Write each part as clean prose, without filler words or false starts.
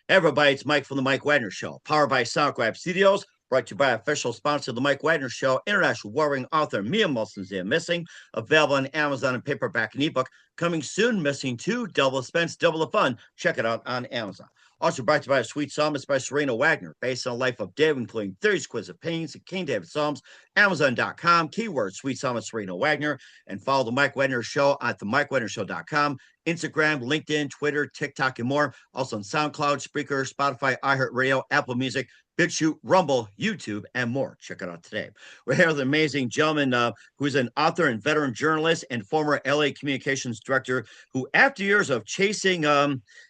Everybody, it's Mike from the Mike Wagner Show, powered by SoundGrab Studios, brought to you by official sponsor of the Mike Wagner Show, international warring author Mia Molson's Missing, available on Amazon and paperback and ebook. Coming soon, Missing 2, Double Expense, Double the Fun. Check it out on Amazon. Also brought to you by Sweet Psalmist by Serena Wagner, based on the life of David, including 30 exquisite paintings of King David Psalms. Amazon.com, keyword Sweet Psalmist Serena Wagner, and follow the Mike Wagner Show at the MikeWagnerShow.com. Instagram, LinkedIn, Twitter, TikTok, and more. Also on SoundCloud, Spreaker, Spotify, iHeartRadio, Apple Music, BitChute, Rumble, YouTube, and more. Check it out today. We're here with an amazing gentleman who's an author and veteran journalist and former LA communications director who, after years of chasing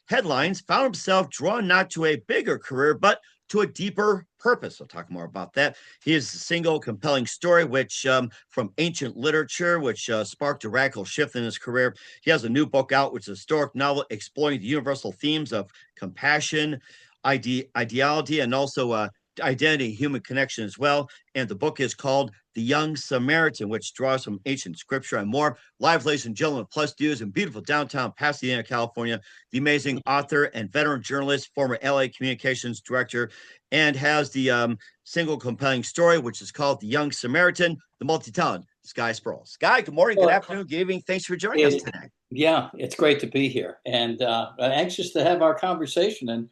headlines, found himself drawn not to a bigger career, but to a deeper purpose. We'll talk more about that. He is a single, compelling story, which from ancient literature, which sparked a radical shift in his career. He has a new book out, which is a historic novel exploring the universal themes of compassion, ideology, and also identity, human connection as well. And the book is called The Young Samaritan, which draws from ancient scripture and more. Live, ladies and gentlemen, plus dues in beautiful downtown Pasadena, California, the amazing author and veteran journalist, former LA communications director, and has the single compelling story, which is called The Young Samaritan, the multi-talented Skye Sprowles. Skye, good morning, good afternoon, good evening. Thanks for joining us today. Yeah, it's great to be here, and I'm anxious to have our conversation and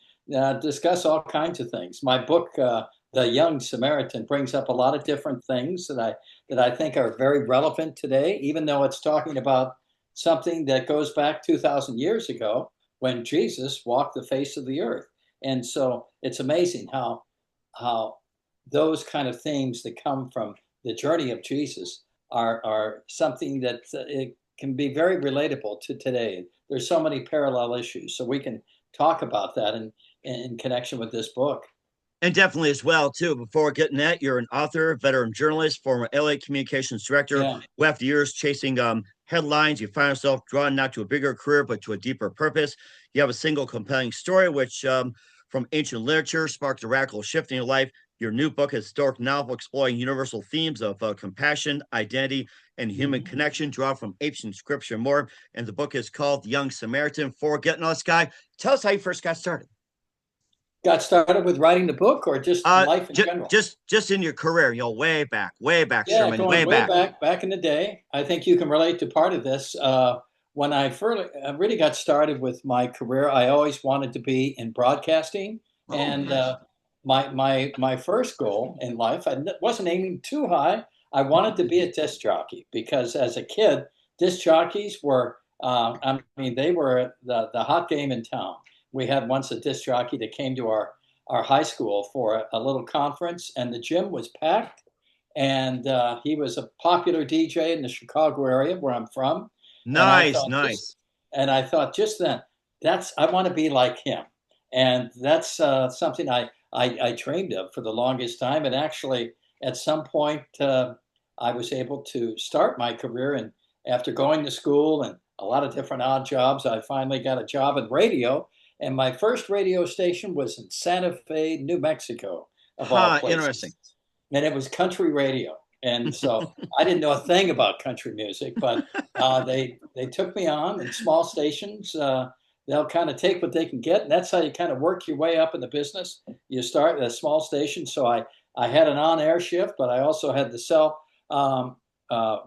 discuss all kinds of things. My book, The Young Samaritan, brings up a lot of different things that I think are very relevant today, even though it's talking about something that goes back 2,000 years ago when Jesus walked the face of the earth. And so it's amazing how those kind of themes that come from the journey of Jesus are something that it can be very relatable to today. There's so many parallel issues, so we can talk about that in connection with this book. And definitely as well, too, before getting that, you're an author, veteran journalist, former LA communications director, who after years chasing headlines, you find yourself drawn not to a bigger career, but to a deeper purpose. You have a single compelling story, which from ancient literature sparked a radical shift in your life. Your new book, a historic novel exploring universal themes of compassion, identity, and human connection, drawn from ancient scripture and more. And the book is called The Young Samaritan. Before getting on this guy, tell us how you first got started. Got started with writing the book, or just life in general? Just in your career, way back, yeah, Sherman, going way back. back in the day. I think you can relate to part of this. When I really got started with my career, I always wanted to be in broadcasting, and nice. My first goal in life, I wasn't aiming too high. I wanted to be a disc jockey because as a kid, disc jockeys were, they were the hot game in town. We had once a disc jockey that came to our high school for a little conference, and the gym was packed. And he was a popular DJ in the Chicago area where I'm from. Nice. And I thought just then, I want to be like him. And that's something I dreamed of for the longest time. And actually, at some point, I was able to start my career. And after going to school and a lot of different odd jobs, I finally got a job in radio. And my first radio station was in Santa Fe, New Mexico, of all places. Interesting. And it was country radio. And so I didn't know a thing about country music, but they took me on in small stations. They'll kind of take what they can get. And that's how you kind of work your way up in the business. You start at a small station. So I had an on-air shift, but I also had to sell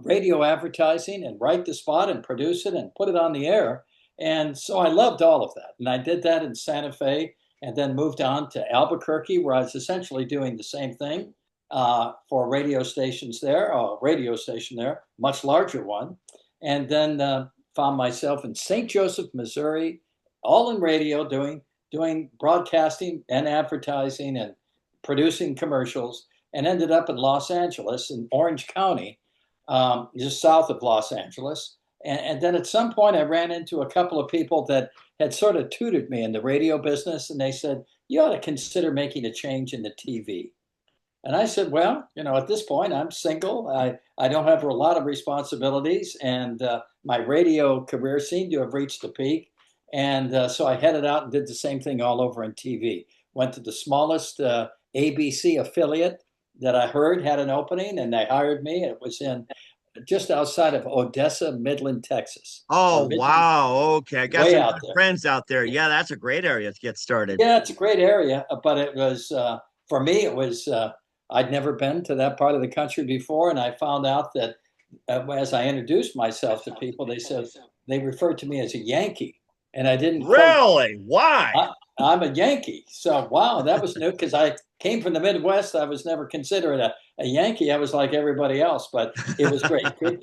radio advertising and write the spot and produce it and put it on the air. And so I loved all of that. And I did that in Santa Fe and then moved on to Albuquerque, where I was essentially doing the same thing for radio stations there, a radio station there, much larger one. And then found myself in St. Joseph, Missouri, all in radio, doing broadcasting and advertising and producing commercials, and ended up in Los Angeles in Orange County, just south of Los Angeles. And then at some point, I ran into a couple of people that had sort of tutored me in the radio business. And they said, you ought to consider making a change in the TV. And I said, well, at this point, I'm single. I don't have a lot of responsibilities. And my radio career seemed to have reached a peak. And so I headed out and did the same thing all over in TV. Went to the smallest ABC affiliate that I heard had an opening, and they hired me. It was in just outside of Odessa, Midland, Texas, or Oh, Midland, wow. Okay. I got way some out good there. friends out there. Yeah, that's a great area to get started. Yeah, it's a great area, but it was for me. It was I'd never been to that part of the country before, and I found out that as I introduced myself to people, they said they referred to me as a Yankee, and I didn't quite. Really? Why? I'm a Yankee, so wow, that was new because I came from the Midwest. I was never considered a Yankee. I was like everybody else, but it was great. Good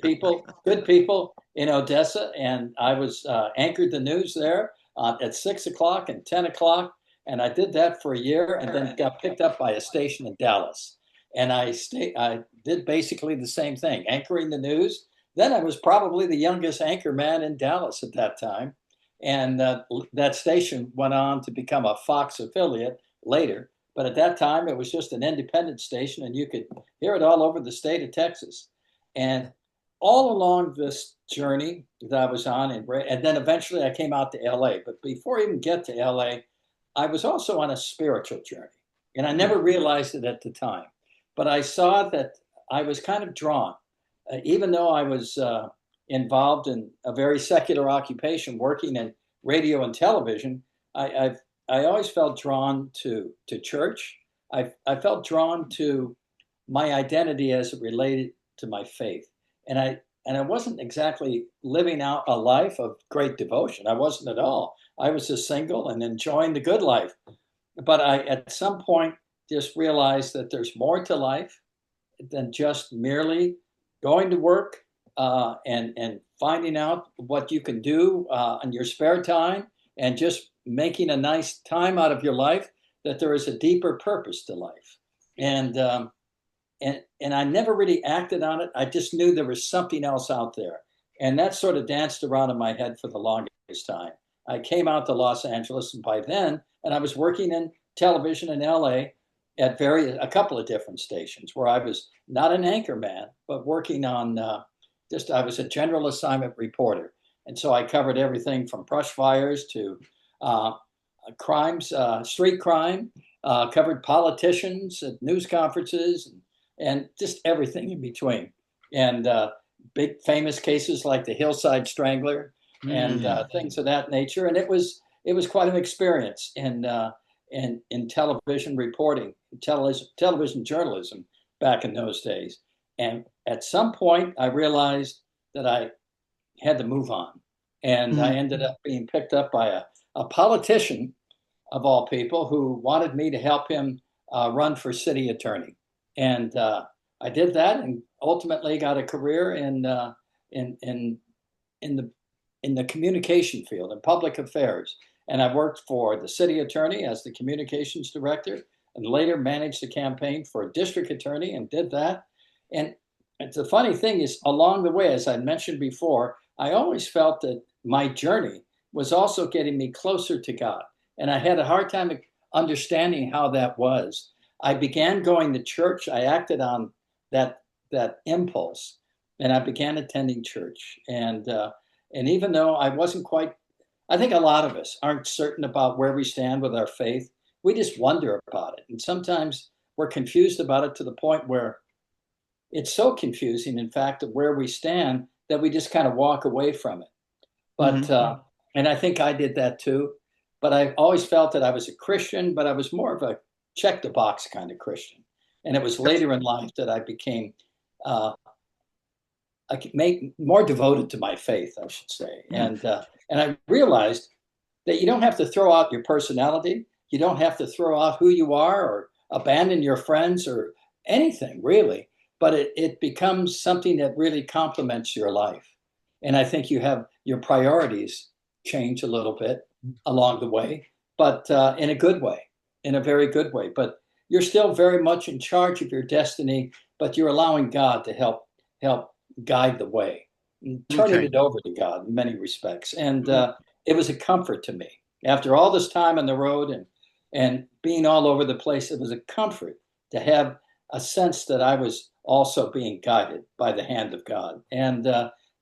people in Odessa, and I was anchored the news there at 6 o'clock and 10 o'clock. And I did that for a year, and then got picked up by a station in Dallas. And I did basically the same thing, anchoring the news. Then I was probably the youngest anchor man in Dallas at that time. And that station went on to become a Fox affiliate later. But at that time, it was just an independent station, and you could hear it all over the state of Texas. And all along this journey that I was on, and then eventually I came out to LA. But before I even get to LA, I was also on a spiritual journey, and I never realized it at the time. But I saw that I was kind of drawn, even though I was involved in a very secular occupation, working in radio and television. I always felt drawn to church. I felt drawn to my identity as it related to my faith, and I wasn't exactly living out a life of great devotion. I wasn't at all. I was just single and enjoying the good life. But I, at some point, just realized that there's more to life than just merely going to work and finding out what you can do in your spare time and just making a nice time out of your life. That there is a deeper purpose to life, and and I never really acted on it. I just knew there was something else out there, and that sort of danced around in my head for the longest time. I came out to Los Angeles, and by then, and I was working in television in LA at a couple of different stations where I was not an anchor man, but working on I was a general assignment reporter. And so I covered everything from brush fires to uh, crimes, street crime, covered politicians at news conferences, and just everything in between. And big famous cases like the Hillside Strangler and Mm. things of that nature. And it was quite an experience in television reporting, television journalism back in those days. And at some point, I realized that I had to move on. And I Mm. ended up being picked up by a politician, of all people, who wanted me to help him run for city attorney. And I did that, and ultimately got a career in, in, in, the, in the communication field, in public affairs. And I worked for the city attorney as the communications director, and later managed the campaign for a district attorney and did that. And the funny thing is, along the way, as I mentioned before, I always felt that my journey was also getting me closer to God. And I had a hard time understanding how that was. I began going to church. I acted on that impulse, and I began attending church. And even though I wasn't quite, I think a lot of us aren't certain about where we stand with our faith. We just wonder about it, and sometimes we're confused about it to the point where it's so confusing, in fact, of where we stand that we just kind of walk away from it. But Mhm. and I think I did that too. But I always felt that I was a Christian, but I was more of a check the box kind of Christian. And it was later in life that I became uh, I could make more devoted to my faith, I should say. Mm. And I realized that you don't have to throw out your personality. You don't have to throw out who you are or abandon your friends or anything really. But it becomes something that really complements your life. And I think you have your priorities change a little bit along the way, but in a good way, in a very good way. But you're still very much in charge of your destiny, but you're allowing God to help guide the way, turning Okay. it over to God in many respects. And it was a comfort to me after all this time on the road and being all over the place. It was a comfort to have a sense that I was also being guided by the hand of God, and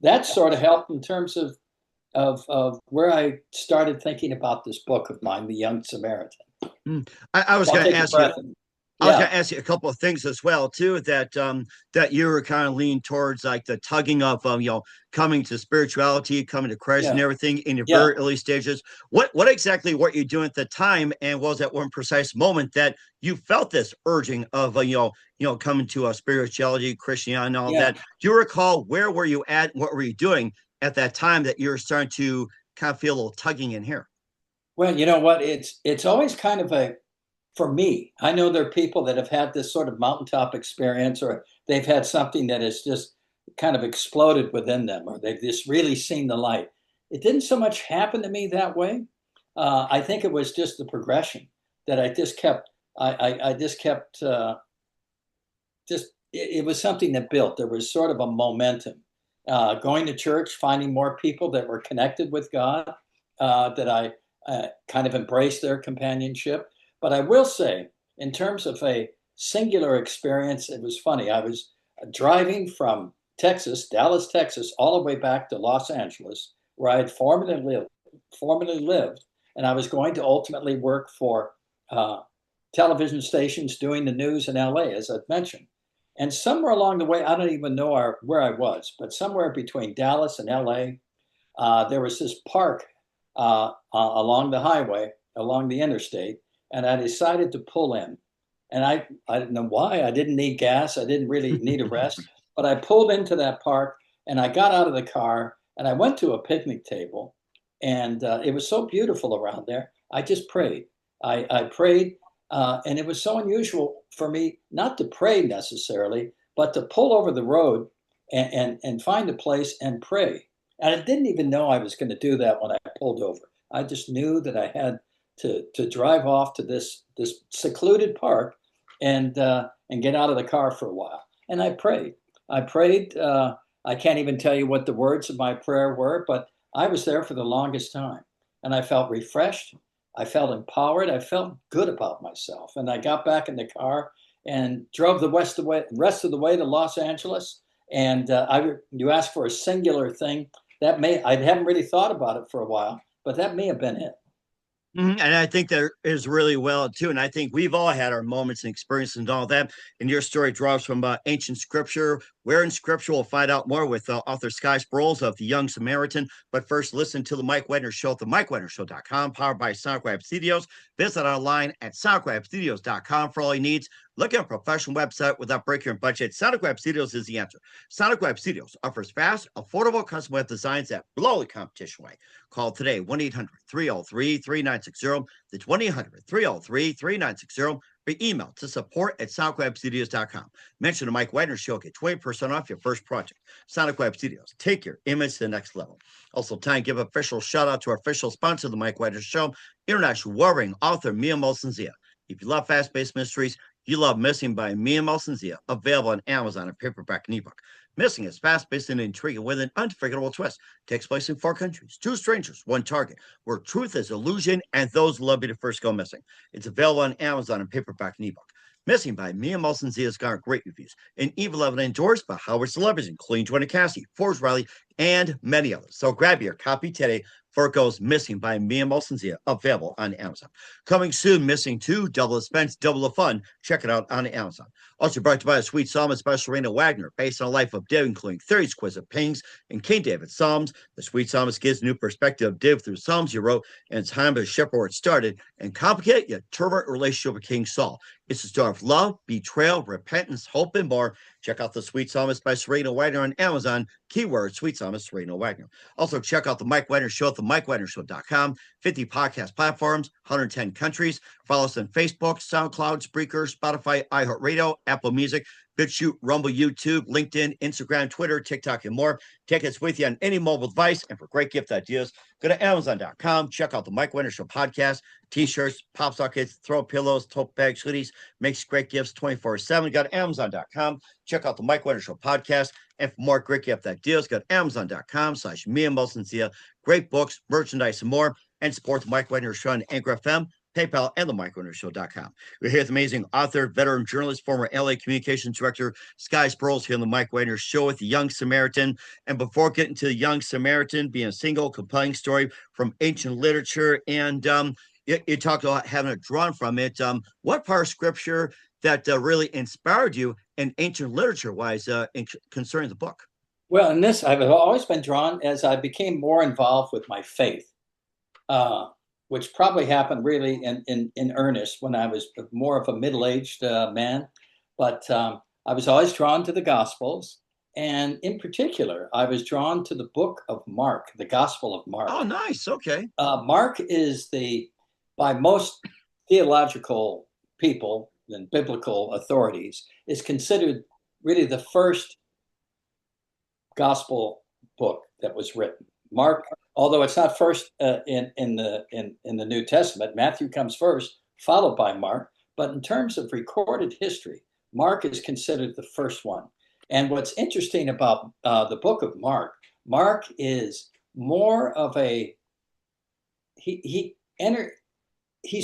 that sort of helped in terms of where I started thinking about this book of mine, The Young Samaritan. Mm. I was So I'll going to take a ask you. breath. I was going Yeah, to ask you a couple of things as well too. That you were kind of leaning towards like the tugging of coming to spirituality, coming to Christ, and yeah, everything in your yeah. very early stages. What exactly were you doing at the time, and what was that one precise moment that you felt this urging of coming to spirituality, Christianity, and all Yeah. that? Do you recall where were you at? What were you doing at that time that you were starting to kind of feel a little tugging in here? Well, you know what? It's always kind of a for me. I know there are people that have had this sort of mountaintop experience, or they've had something that has just kind of exploded within them, or they've just really seen the light. It didn't so much happen to me that way. I think it was just the progression that I just kept. I just kept. Just it was something that built. There was sort of a momentum. Going to church, finding more people that were connected with God, that I kind of embraced their companionship. But I will say, in terms of a singular experience, it was funny. I was driving from Texas, Dallas, Texas, all the way back to Los Angeles, where I had formerly lived, and I was going to ultimately work for television stations doing the news in LA, as I've mentioned. And somewhere along the way, I don't even know where I was, but somewhere between Dallas and LA, there was this park along the highway, along the interstate, and I decided to pull in. And I didn't know why. I didn't need gas. I didn't really need a rest, but I pulled into that park and I got out of the car and I went to a picnic table, and it was so beautiful around there. I just prayed. I prayed, and it was so unusual for me not to pray necessarily, but to pull over the road and find a place and pray. And I didn't even know I was going to do that when I pulled over. I just knew that I had to drive off to this secluded park and get out of the car for a while. And I prayed. I prayed. I can't even tell you what the words of my prayer were, but I was there for the longest time, and I felt refreshed. I felt empowered. I felt good about myself, and I got back in the car and drove the rest of the way to Los Angeles. And you asked for a singular thing I haven't really thought about it for a while, but that may have been it. And I think that is really well too. And I think we've all had our moments and experiences and all that. And your story draws from ancient scripture. Where in scripture, we'll find out more with author Sky Sprowles of the Young Samaritan. But first, listen to the Mike Wagner Show at the MikeWagnerShow.com, powered by SoundCloud Studios. Visit online at SoundCloudStudios.com for all your needs. Look at a professional website without breaking your budget. SoundCloud Studios is the answer. SoundCloud Studios offers fast, affordable custom web designs that blow the competition away. Call today 1-800-303-3960. That's 1-800-303-3960. Or email to support@soundclubstudios.com. Mention the Mike Wagner Show. Get 20% off your first project. Sonic Web Studios. Take your image to the next level. Also, time to give an official shout out to our official sponsor of the Mike Wagner Show, international warring author Mia Molson-Zia. If you love fast-paced mysteries, you love Missing by Mia Molson-Zia, available on Amazon in paperback and ebook. Missing is fast-paced and intriguing with an unforgettable twist. Takes place in 4 countries, 2 strangers, 1 target, where truth is illusion and those who love you to first go missing. It's available on Amazon in paperback and ebook. Missing by Mia Molson-Zia has garnered great reviews and even endorsed by Howard celebrities, including Joanna Cassie, Forbes Riley, and many others. So grab your copy today for it goes Missing by Mia Molson-Zia, available on Amazon. Coming soon, Missing 2, double the expense, double the fun. Check it out on Amazon. Also brought to you by a sweet psalmist, Special Rena Wagner, based on a life of David, including 30 exquisite paintings and King David's Psalms. The sweet psalmist gives a new perspective of David through Psalms he wrote in time of the shepherd where it started, and complicated yet turbulent relationship with King Saul. It's a story of love, betrayal, repentance, hope, and more. Check out The Sweet Psalmist by Serena Wagner on Amazon. Keyword Sweet Psalmist Serena Wagner. Also, check out the Mike Wagner Show at the MikeWagnerShow.com. 50 podcast platforms, 110 countries. Follow us on Facebook, SoundCloud, Spreaker, Spotify, iHeartRadio, Apple Music, BitChute, Rumble, YouTube, LinkedIn, Instagram, Twitter, TikTok, and more. Take us with you on any mobile device. And for great gift ideas, go to Amazon.com. Check out the Mike Wagner Show podcast, T-shirts, pop sockets, throw pillows, tote bags, hoodies. Makes great gifts 24/7. Go to Amazon.com. Check out the Mike Wagner Show podcast. And for more great gift ideas, go to Amazon.com/Mia Molson-Zia. Great books, merchandise, and more. And support the Mike Wagner Show on Anchor FM, PayPal, and the MikeWagnerShow.com. We're here with amazing author, veteran journalist, former LA Communications Director, Sky Sprowles, here on the Mike Wagner Show with the Young Samaritan. And before getting to the Young Samaritan being a single, compelling story from ancient literature, and you talked about having it drawn from it. What part of scripture that really inspired you in ancient literature wise concerning the book? Well, in this, I've always been drawn as I became more involved with my faith, uh, which probably happened really in earnest when I was more of a middle-aged man. But I was always drawn to the Gospels. And in particular, I was drawn to the book of Mark, the Gospel of Mark. Oh, nice. Okay. Mark is by most theological people and biblical authorities, is considered really the first gospel book that was written. Mark, although it's not first in the New Testament, Matthew comes first, followed by Mark. But in terms of recorded history, Mark is considered the first one. And what's interesting about the book of Mark, Mark is more of a he's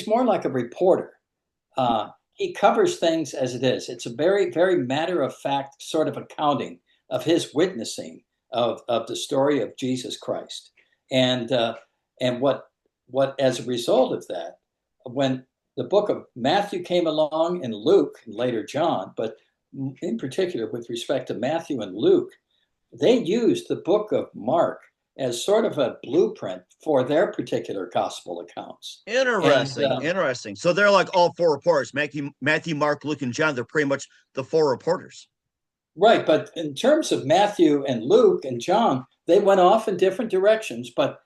more like a reporter. He covers things as it is. It's a very, very matter of fact sort of accounting of his witnessing of the story of Jesus Christ, and what as a result of that, when the book of Matthew came along and Luke and later John, but in particular with respect to Matthew and Luke, they used the book of Mark as sort of a blueprint for their particular gospel accounts. Interesting. Interesting. So they're like all four reporters: Matthew, Mark, Luke, and John. They're pretty much the four reporters. Right, but in terms of Matthew and Luke and John, they went off in different directions. But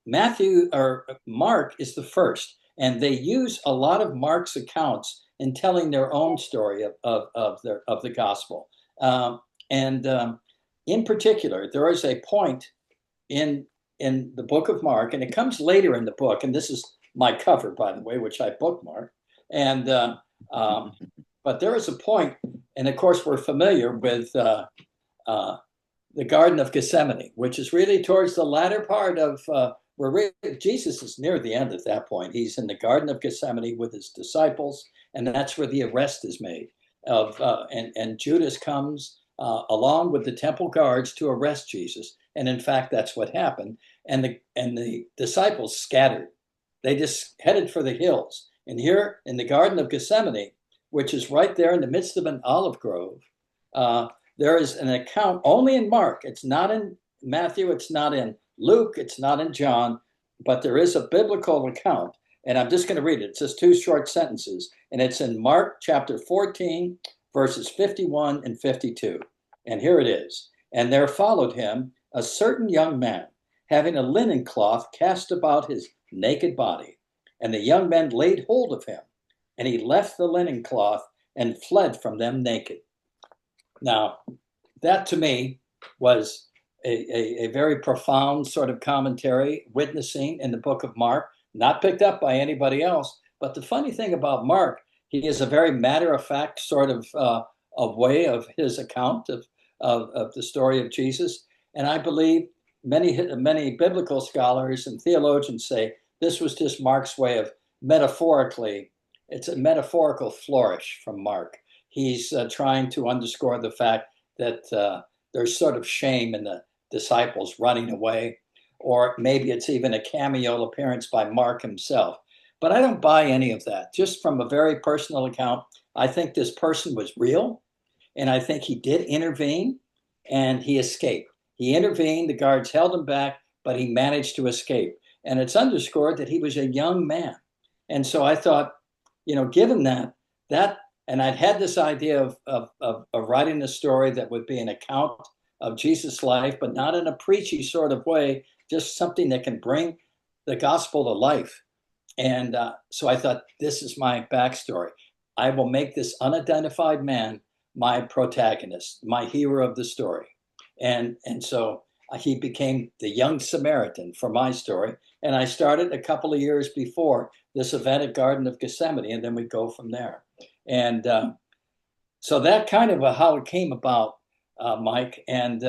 Matthew or Mark is the first, and they use a lot of Mark's accounts in telling their own story of the gospel. In particular, there is a point in the book of Mark, and it comes later in the book. And this is my cover, by the way, which I bookmarked. But there is a point, and of course we're familiar with the Garden of Gethsemane, which is really towards the latter part of where Jesus is near the end at that point. He's in the Garden of Gethsemane with his disciples, and that's where the arrest is made. And Judas comes along with the temple guards to arrest Jesus. And in fact, that's what happened. And the disciples scattered. They just headed for the hills. And here in the Garden of Gethsemane, which is right there in the midst of an olive grove, there is an account only in Mark. It's not in Matthew. It's not in Luke. It's not in John. But there is a biblical account. And I'm just going to read it. It's just two short sentences. And it's in Mark chapter 14, verses 51 and 52. And here it is. And there followed him a certain young man, having a linen cloth cast about his naked body. And the young men laid hold of him. And he left the linen cloth and fled from them naked. Now, that to me was a very profound sort of commentary, witnessing in the book of Mark, not picked up by anybody else. But the funny thing about Mark, he is a very matter-of-fact sort of a way of his account of the story of Jesus. And I believe many biblical scholars and theologians say this was just Mark's way of metaphorically. It's a metaphorical flourish from Mark. He's trying to underscore the fact that there's sort of shame in the disciples running away, or maybe it's even a cameo appearance by Mark himself. But I don't buy any of that. Just from a very personal account, I think this person was real, and I think he did intervene, and he escaped. He intervened, the guards held him back, but he managed to escape. And it's underscored that he was a young man. And so I thought, given that, and I'd had this idea of writing a story that would be an account of Jesus' life, but not in a preachy sort of way, just something that can bring the gospel to life. And so I thought, this is my backstory. I will make this unidentified man my protagonist, my hero of the story. And so he became the Young Samaritan for my story. And I started a couple of years before this event at Garden of Gethsemane, and then we go from there. And so that kind of how it came about, Mike. And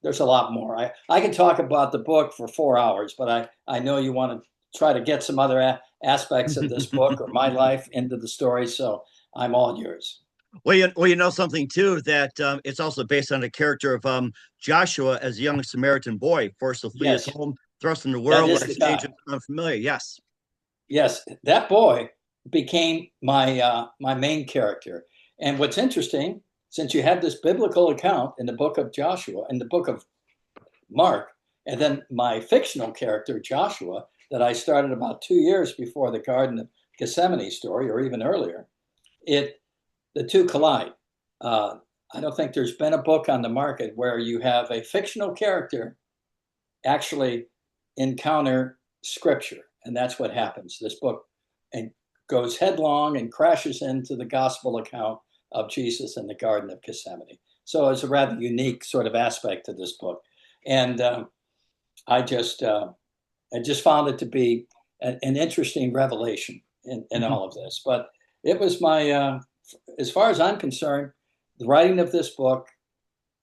there's a lot more. I can talk about the book for 4 hours, but I know you want to try to get some other aspects of this book or my life into the story. So I'm all yours. Well, you know something too, that it's also based on the character of Joshua as a young Samaritan boy, forced to flee his home, thrust in the world where strangers unfamiliar. Yes. Yes, that boy became my main character. And what's interesting, since you have this biblical account in the book of Joshua, in the book of Mark, and then my fictional character, Joshua, that I started about 2 years before the Garden of Gethsemane story, or even earlier, the two collide. I don't think there's been a book on the market where you have a fictional character actually encounter scripture. And that's what happens. This book and goes headlong and crashes into the gospel account of Jesus in the Garden of Gethsemane. So it's a rather unique sort of aspect to this book. And I just found it to be an interesting revelation in all of this. But it was my, as far as I'm concerned, the writing of this book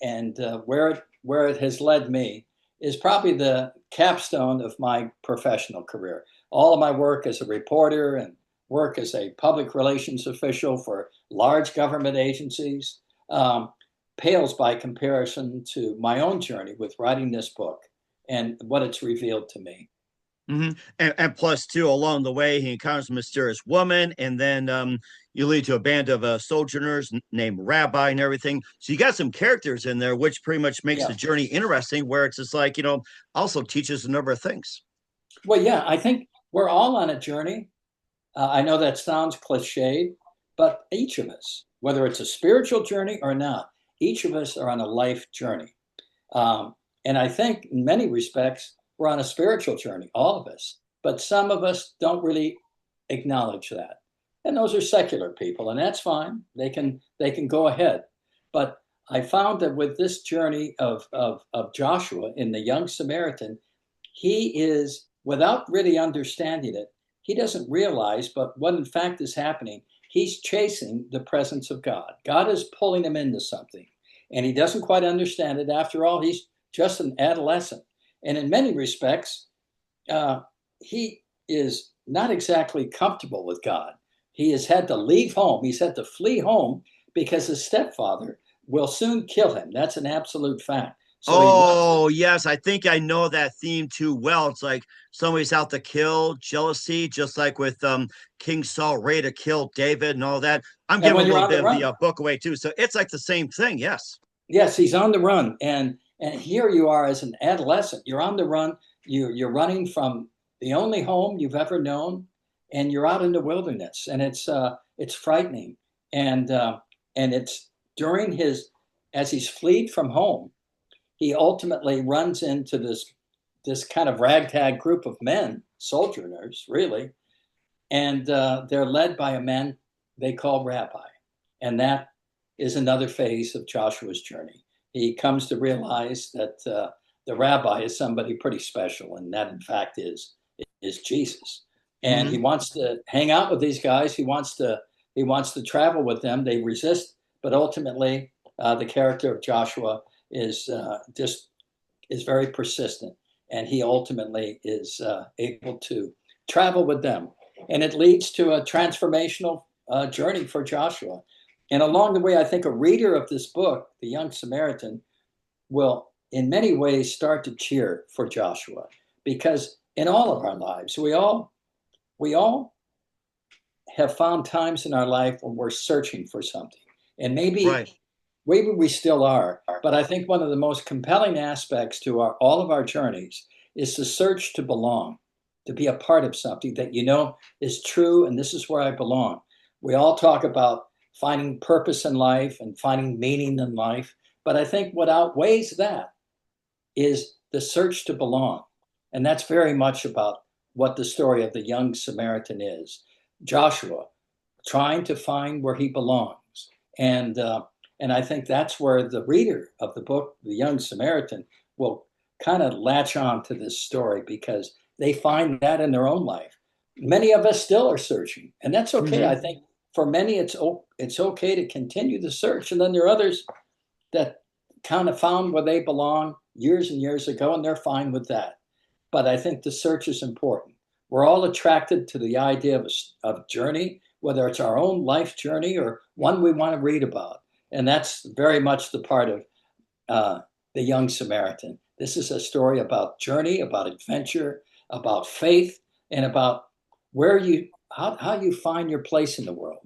and where it has led me is probably the capstone of my professional career. All of my work as a reporter and work as a public relations official for large government agencies pales by comparison to my own journey with writing this book and what it's revealed to me. And plus, too, along the way, he encounters a mysterious woman, and then you lead to a band of sojourners named Rabbi and everything. So you got some characters in there, which pretty much makes Yeah. the journey interesting, where it's just like, also teaches a number of things. Well, yeah, I think we're all on a journey. I know that sounds cliched, but each of us, whether it's a spiritual journey or not, each of us are on a life journey. And I think in many respects, we're on a spiritual journey, all of us, but some of us don't really acknowledge that. And those are secular people, and that's fine. They can go ahead. But I found that with this journey of Joshua in the Young Samaritan, he is, without really understanding it, he doesn't realize, but what in fact is happening, he's chasing the presence of God. God is pulling him into something, and he doesn't quite understand it. After all, he's just an adolescent. And in many respects, he is not exactly comfortable with God. He has had to leave home. He's had to flee home because his stepfather will soon kill him. That's an absolute fact. So Oh, yes. I think I know that theme too well. It's like somebody's out to kill, jealousy, just like with King Saul, ready to kill David and all that. I'm and giving a when you're little on the bit of the run, book away too. So it's like the same thing. Yes. yes, he's on the run, and here you are as an adolescent. You're on the run. You're running from the only home you've ever known, and you're out in the wilderness, and it's frightening, and it's during his as he's fled from home, he ultimately runs into this kind of ragtag group of men, sojourners, really, and they're led by a man they call Rabbi, and that is another phase of Joshua's journey. He comes to realize that the rabbi is somebody pretty special, and that in fact is Jesus. And he Hmm. wants to hang out with these guys. He wants to travel with them. They resist, but ultimately, the character of Joshua is just is very persistent, and he ultimately is able to travel with them, and it leads to a transformational journey for Joshua. And along the way, I think a reader of this book, The Young Samaritan, will in many ways start to cheer for Joshua, because in all of our lives, we all have found times in our life when we're searching for something, and maybe Right. maybe we still are. But I think one of the most compelling aspects to all of our journeys is the search to belong, to be a part of something that is true, and this is where I belong. We all talk about finding purpose in life and finding meaning in life, but I think what outweighs that is the search to belong. And that's very much about what the story of the young Samaritan is. Joshua trying to find where he belongs. And I think that's where the reader of the book, The Young Samaritan, will kind of latch on to this story because they find that in their own life. Many of us still are searching, and that's okay. I Hmm. think for many, it's okay to continue the search. And then there are others that kind of found where they belong years and years ago, and they're fine with that. But I think the search is important. We're all attracted to the idea of journey, whether it's our own life journey or one we want to read about. And that's very much the part of the Young Samaritan. This is a story about journey, about adventure, about faith, and about how you find your place in the world.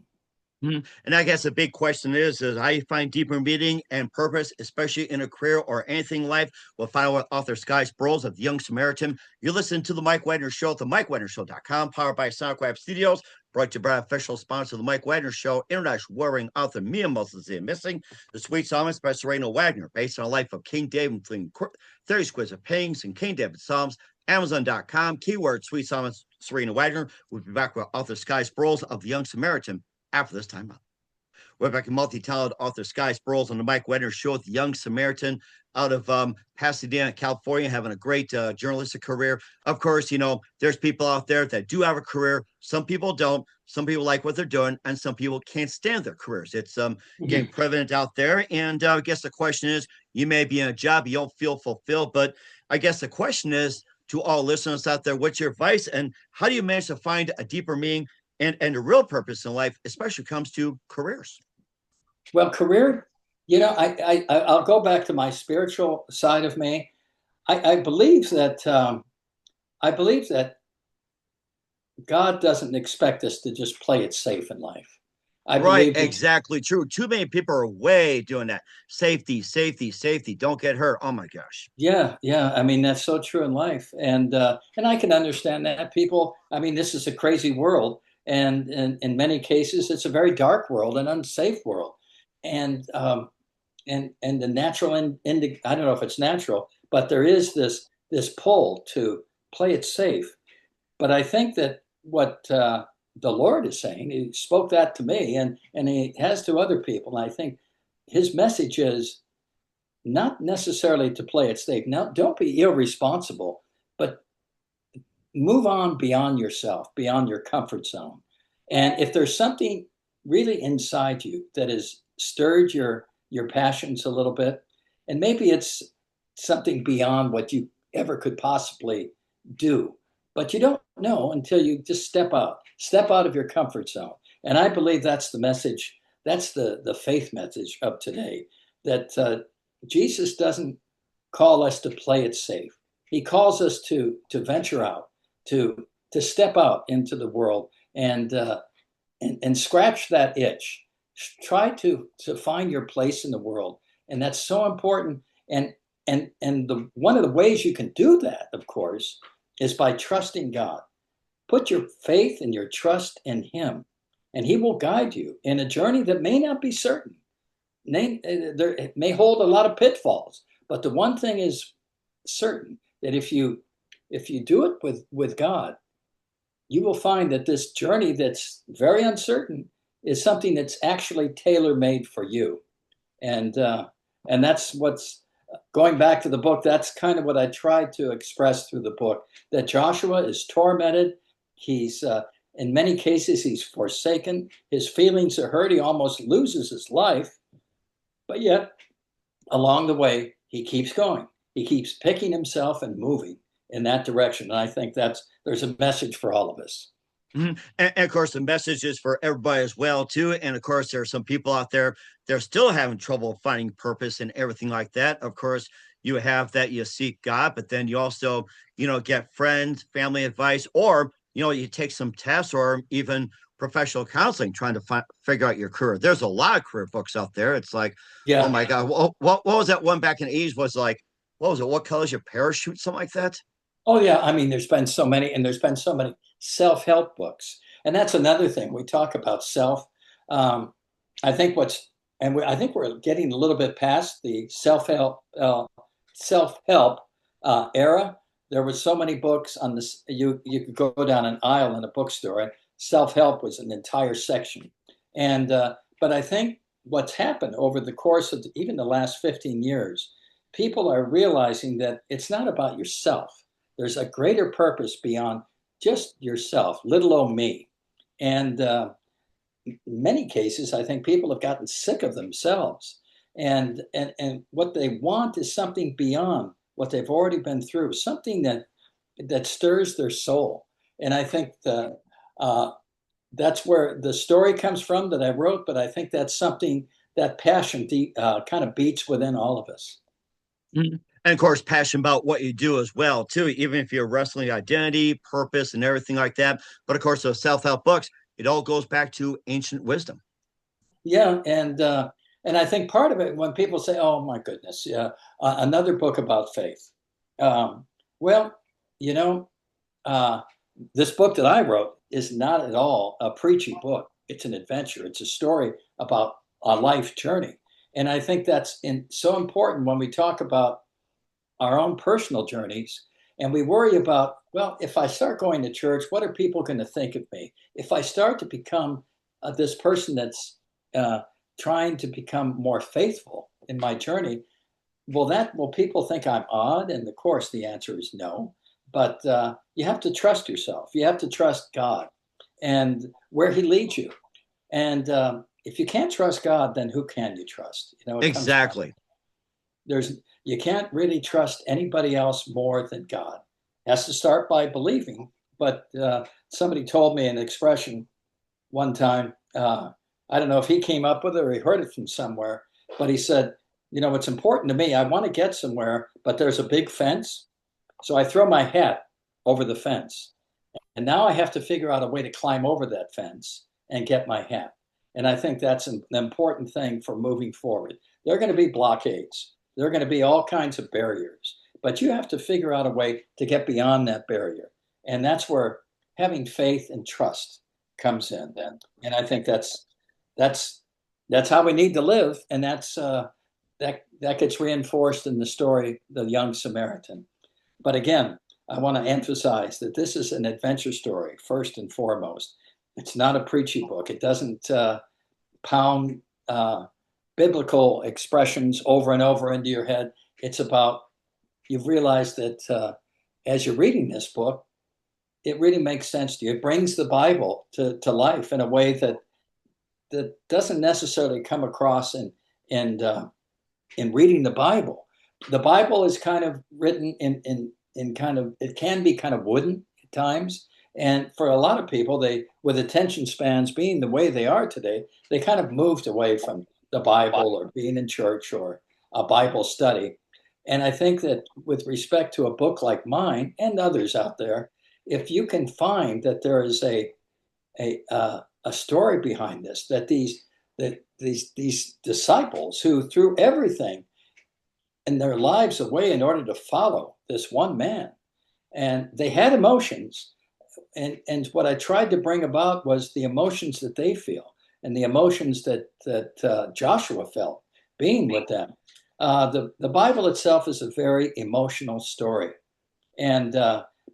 And I guess the big question is how you find deeper meaning and purpose, especially in a career or anything in life. We'll find out with author Sky Sprowles of the Young Samaritan. You're listening to The Mike Wagner Show at the MikeWagnerShow.com, powered by SoundCloud Studios, brought to you by official sponsor of The Mike Wagner Show, international warring author Mia Moses Missing, The Sweet Psalmist by Serena Wagner, based on the life of King David, including 30 Squares of Paintings and King David Psalms. Amazon.com, keyword Sweet Psalmist Serena Wagner. We'll be back with author Sky Sprowles of the Young Samaritan after this time out. We're back in multi-talented author Sky Sprowles on the Mike Wagner Show with the Young Samaritan out of Pasadena, California, having a great journalistic career. Of course, there's people out there that do have a career. Some people don't. Some people like what they're doing, and some people can't stand their careers. It's getting prevalent out there. And I guess the question is, you may be in a job you don't feel fulfilled, but I guess the question is to all listeners out there, what's your advice, and how do you manage to find a deeper meaning and a real purpose in life, especially when it comes to careers? Well, career, I'll go back to my spiritual side of me. I believe that God doesn't expect us to just play it safe in life. Right, exactly true. Too many people are way doing that. Safety, safety, safety. Don't get hurt. Oh my gosh. Yeah, yeah. I mean, that's so true in life, and I can understand that people. I mean, this is a crazy world, and in many cases, it's a very dark world, an unsafe world, and the natural I don't know if it's natural, but there is this pull to play it safe. But I think that what the Lord is saying, He spoke that to me, and He has to other people. And I think His message is not necessarily to play it safe. Now, don't be irresponsible, but move on beyond yourself, beyond your comfort zone. And if there's something really inside you that has stirred your passions a little bit, and maybe it's something beyond what you ever could possibly do, but you don't know until you just step out of your comfort zone. And I believe that's the message. That's the faith message of today, that Jesus doesn't call us to play it safe. He calls us to venture out, to step out into the world and scratch that itch. Try to find your place in the world, and that's so important. And one of the ways you can do that, of course, is by trusting God. Put your faith and your trust in Him, and He will guide you in a journey that may not be certain. It may hold a lot of pitfalls, but the one thing is certain, that if you do it with God, you will find that this journey that's very uncertain is something that's actually tailor-made for you. And that's what's going back to the book. That's kind of what I tried to express through the book, that Joshua is tormented. He's in many cases, he's forsaken. His feelings are hurt. He almost loses his life. But yet, along the way, he keeps going. He keeps picking himself and moving in that direction. And I think there's a message for all of us. Mm-hmm. And of course, the message is for everybody as well, too. And of course, there are some people out there, they're still having trouble finding purpose and everything like that. Of course, you have that you seek God, but then you also, get friends, family advice, or, you take some tests or even professional counseling trying to figure out your career. There's a lot of career books out there. It's like, Yeah. Oh my God, what was that one back in the 80s was like, what was it? What color is your parachute? Something like that. Oh, yeah. I mean, there's been so many, and there's been so many self-help books. And that's another thing. We talk about self. I think I think we're getting a little bit past the self-help era. There were so many books on this. You could go down an aisle in a bookstore, and self-help was an entire section. And but I think what's happened over the course of even the last 15 years, people are realizing that it's not about yourself. There's a greater purpose beyond just yourself, little old me. And in many cases, I think people have gotten sick of themselves. And what they want is something beyond what they've already been through, something that stirs their soul. And I think that's where the story comes from that I wrote, but I think that's something, that passion kind of beats within all of us. Mhm. And of course, passion about what you do as well, too, even if you're wrestling identity, purpose, and everything like that. But of course, those self-help books, it all goes back to ancient wisdom. Yeah, and I think part of it when people say, "Oh my goodness, yeah, another book about faith." Um, well, you know, uh, this book that I wrote is not at all a preachy book. It's an adventure. It's a story about a life journey, and I think that's so important when we talk about our own personal journeys, and we worry about, well, if I start going to church, what are people going to think of me? If I start to become this person that's uh, trying to become more faithful in my journey, will people think I'm odd? And of course, the answer is no. But you have to trust yourself. You have to trust God and where He leads you. And if you can't trust God, then who can you trust? It comes down. Exactly. There's You can't really trust anybody else more than God. It has to start by believing. But somebody told me an expression one time. I don't know if he came up with it or he heard it from somewhere, but he said, "It's important to me. I want to get somewhere, but there's a big fence. So I throw my hat over the fence. And now I have to figure out a way to climb over that fence and get my hat." And I think that's an important thing for moving forward. There are going to be blockades. There are going to be all kinds of barriers, but you have to figure out a way to get beyond that barrier. And that's where having faith and trust comes in then. And I think that's how we need to live. And that gets reinforced in the story, The Young Samaritan. But again, I want to emphasize that this is an adventure story, first and foremost. It's not a preachy book. It doesn't pound biblical expressions over and over into your head. It's about, you've realized that as you're reading this book, it really makes sense to you. It brings the Bible to life in a way that doesn't necessarily come across in reading the Bible. The Bible is kind of written in kind of, it can be kind of wooden at times. And for a lot of people, with attention spans being the way they are today, they kind of moved away from the Bible or being in church or a Bible study. And I think that with respect to a book like mine and others out there, if you can find that there is a story behind this, that these disciples who threw everything in their lives away in order to follow this one man, and they had emotions, and what I tried to bring about was the emotions that they feel and the emotions that Joshua felt being with them. The Bible itself is a very emotional story, and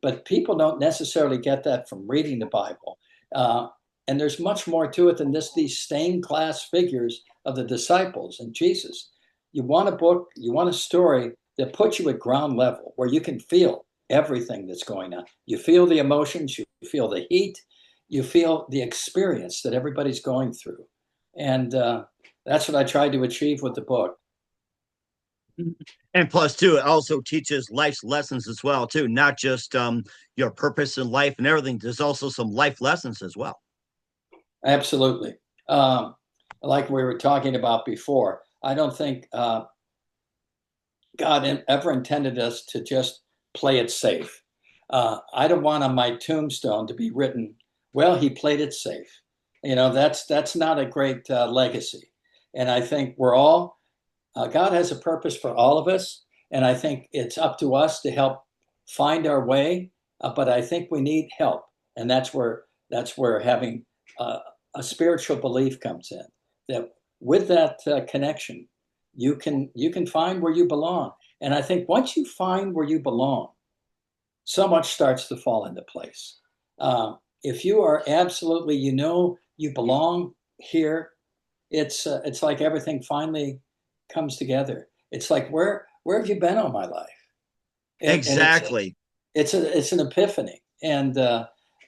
but people don't necessarily get that from reading the Bible. And there's much more to it than these stained glass figures of the disciples and Jesus. You want a book, you want a story that puts you at ground level where you can feel everything that's going on. You feel the emotions, you feel the heat, you feel the experience that everybody's going through. And that's what I tried to achieve with the book. And plus, too, it also teaches life's lessons as well, too, not just your purpose in life and everything. There's also some life lessons as well. Absolutely. Like we were talking about before, I don't think God ever intended us to just play it safe. I don't want on my tombstone to be written, "Well, he played it safe." That's not a great legacy. And I think God has a purpose for all of us. And I think it's up to us to help find our way. But I think we need help. And that's where having a spiritual belief comes in, that with that connection, you can find where you belong. And I think once you find where you belong, so much starts to fall into place. If you are absolutely, you belong here, it's like everything finally comes together. It's like, where have you been all my life? Exactly. And it's an epiphany, and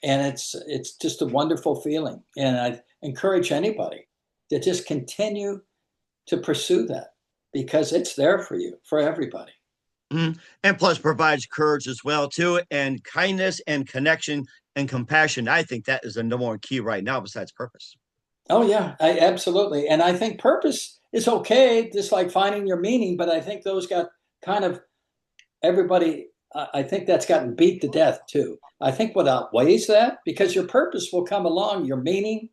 it's just a wonderful feeling. And I encourage anybody to just continue to pursue that, because it's there for you, for everybody. And plus provides courage as well, too, and kindness and connection and compassion. I think that is the number one key right now besides purpose. Oh yeah, absolutely. And I think purpose is okay, just like finding your meaning. But I think those got kind of everybody, I think that's gotten beat to death too. I think what outweighs that, because your purpose will come along, your meaning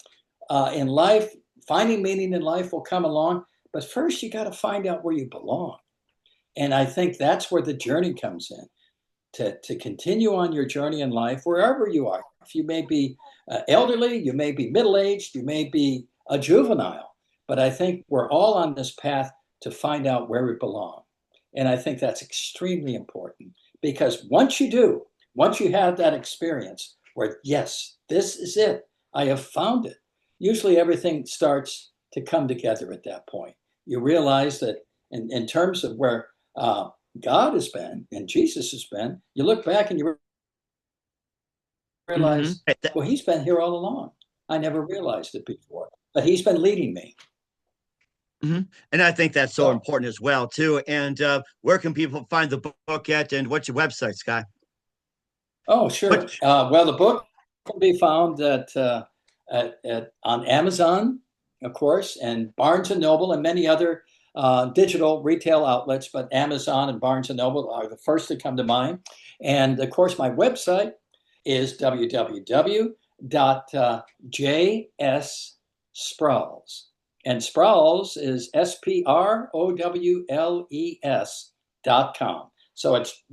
in life, finding meaning in life will come along. But first, you got to find out where you belong. And I think that's where the journey comes in, to continue on your journey in life, wherever you are. If you may be elderly, you may be middle aged, you may be a juvenile. But I think we're all on this path to find out where we belong. And I think that's extremely important, because once you do, once you have that experience where, yes, this is it, I have found it, usually everything starts to come together at that point. You realize that in terms of where God has been and Jesus has been, you look back and you Hmm. realize, well, he's been here all along. I never realized it before, but he's been leading me. Hmm. And I think that's so So, important as well, too. And where can people find the book at, and what's your website, Sky? oh, What? sure. Well, the book can be found on Amazon, of course, and Barnes and Noble, and many other digital retail outlets. But Amazon and Barnes and Noble are the first to come to mind. And of course, my website is www.jssproules. And Sprowles is Sprowles.com. So it's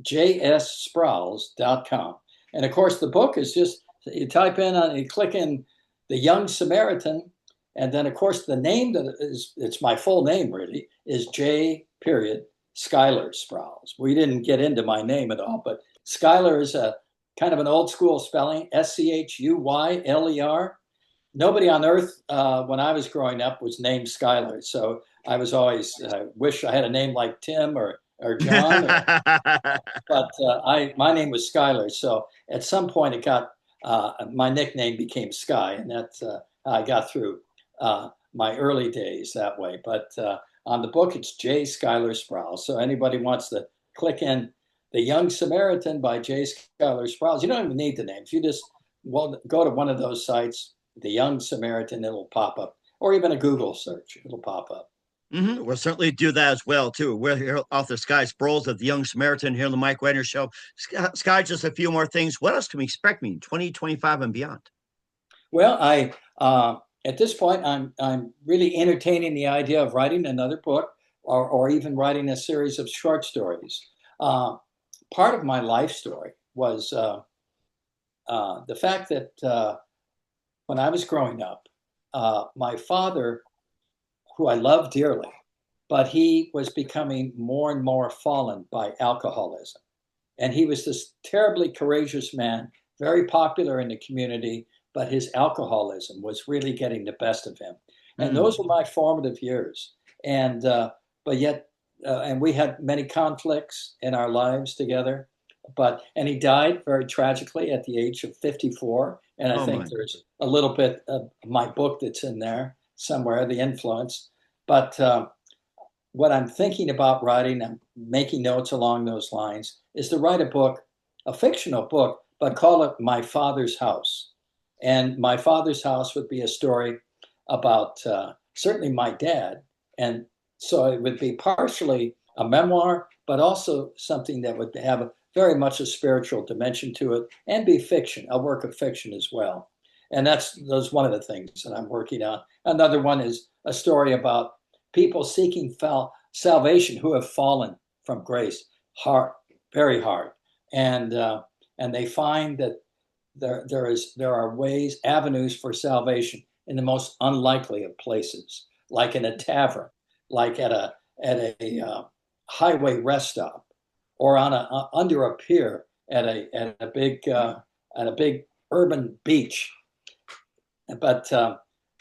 jssproules.com. And of course, the book is just, you type in on, you click in the Young Samaritan, and then of course the name that is, it's my full name really, is J. Period Schuyler Sprowles. We didn't get into my name at all, but Schuyler is a kind of an old school spelling, Schuyler. Nobody on earth when I was growing up was named Schuyler, so I was always wish I had a name like Tim or John, but my name was Schuyler. So at some point, it got my nickname became Sky, and that's I got through my early days that way. But on the book, it's J. Schuyler Sprowles. So anybody wants to click in The Young Samaritan by J. Schuyler Sprowles, you don't even need the name. If you just go to one of those sites, The Young Samaritan, it'll pop up, or even a Google search, it'll pop up. We'll certainly do that as well, too. We're here, author Sky Sprowles of the Young Samaritan here on the Mike Wagner Show. Sky, just a few more things. What else can we expect in 2025 and beyond? Well, I at this point I'm really entertaining the idea of writing another book, or even writing a series of short stories. Part of my life story was the fact that when I was growing up, my father, who I love dearly, but he was becoming more and more fallen by alcoholism. And he was this terribly courageous man, very popular in the community, but his alcoholism was really getting the best of him. And Mm. those were my formative years. And but yet, and we had many conflicts in our lives together. And he died very tragically at the age of 54. And I Oh, think my. there's a little bit of my book that's in there somewhere, the influence. But what I'm thinking about writing, I'm making notes along those lines, is to write a book, a fictional book, but call it My Father's House. And My Father's House would be a story about certainly my dad. And so it would be partially a memoir, but also something that would have very much a spiritual dimension to it, and be fiction, a work of fiction as well. And that's one of the things that I'm working on. Another one is a story about people seeking salvation who have fallen from grace hard, very hard, and they find that there are ways, avenues for salvation in the most unlikely of places, like in a tavern, like at a highway rest stop, or on under a pier at a big urban beach. But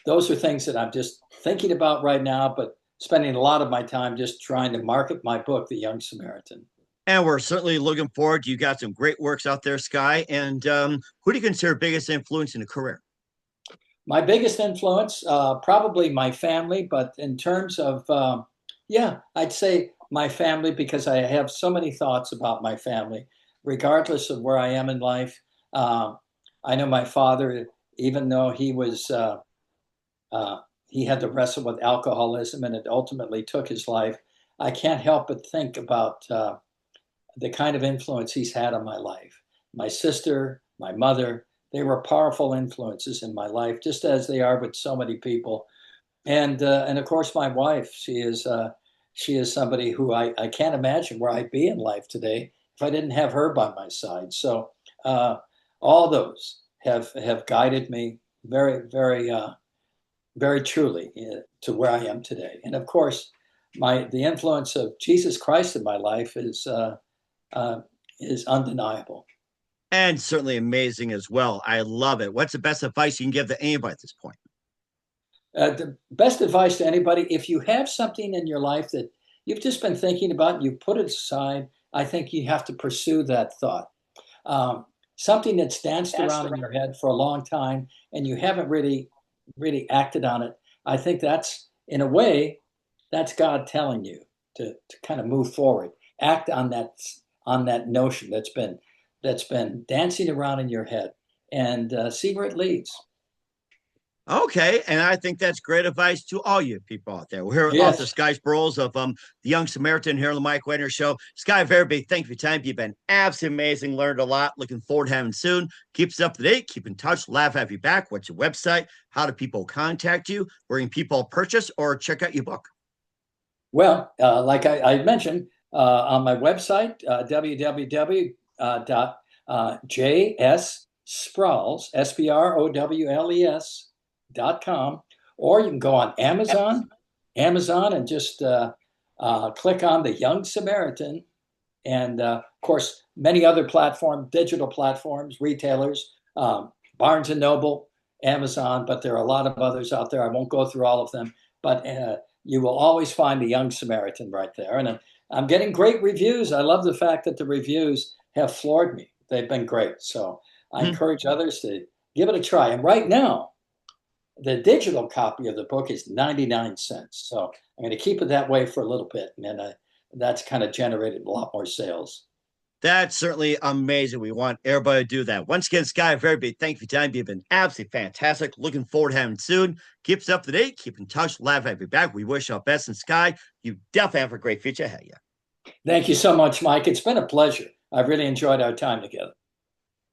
those are things that I'm just thinking about right now, but spending a lot of my time just trying to market my book, The Young Samaritan. And we're certainly looking forward. You got some great works out there, Sky. And who do you consider biggest influence in a career? My biggest influence, probably my family, but in terms of, yeah, I'd say my family, because I have so many thoughts about my family, regardless of where I am in life. Um, I know my father, even though he had to wrestle with alcoholism and it ultimately took his life, I can't help but think about the kind of influence he's had on my life. My sister, my mother, they were powerful influences in my life, just as they are with so many people. And of course, my wife, she is somebody who I can't imagine where I'd be in life today if I didn't have her by my side. So uh, all those have guided me very truly to where I am today. And of course, the influence of Jesus Christ in my life is undeniable. And certainly amazing as well. I love it. What's the best advice you can give to anybody at this point? The best advice to anybody: if you have something in your life that you've just been thinking about and you put it aside, I think you have to pursue that thought. Something that's danced around in your head for a long time and you haven't really acted on it. I think that's, in a way, that's God telling you to kind of move forward, act on that notion that's been dancing around in your head, and see where it leads. Okay, and I think that's great advice to all you people out there. We're here with author Yes, Sky Sprowles of the Young Samaritan here on the Mike Wagner Show. Sky, very big thank you for your time. You've been absolutely amazing, learned a lot. Looking forward to having soon. Keep us up to date. Keep in touch. Laugh, have you back. What's your website? How do people contact you? Where can people purchase or check out your book? well, like I mentioned on my website, www.jssprowles, SPROWLES.com, or you can go on Amazon, and just click on the Young Samaritan, and of course many other digital platforms, retailers, Barnes and Noble, Amazon, but there are a lot of others out there. I won't go through all of them, but you will always find the Young Samaritan right there. And I'm getting great reviews. I love the fact that the reviews have floored me. They've been great. So I Hmm. encourage others to give it a try. And right now, the digital copy of the book is 99 cents. So I'm going to keep it that way for a little bit. And then that's kind of generated a lot more sales. That's certainly amazing. We want everybody to do that. Once again, Sky, a very big thank you for your time. You've been absolutely fantastic. Looking forward to having you soon. Keep us up to date. Keep in touch. Laugh, have you back. We wish our best. And Sky, you definitely have a great future ahead of you. Thank you so much, Mike. It's been a pleasure. I've really enjoyed our time together.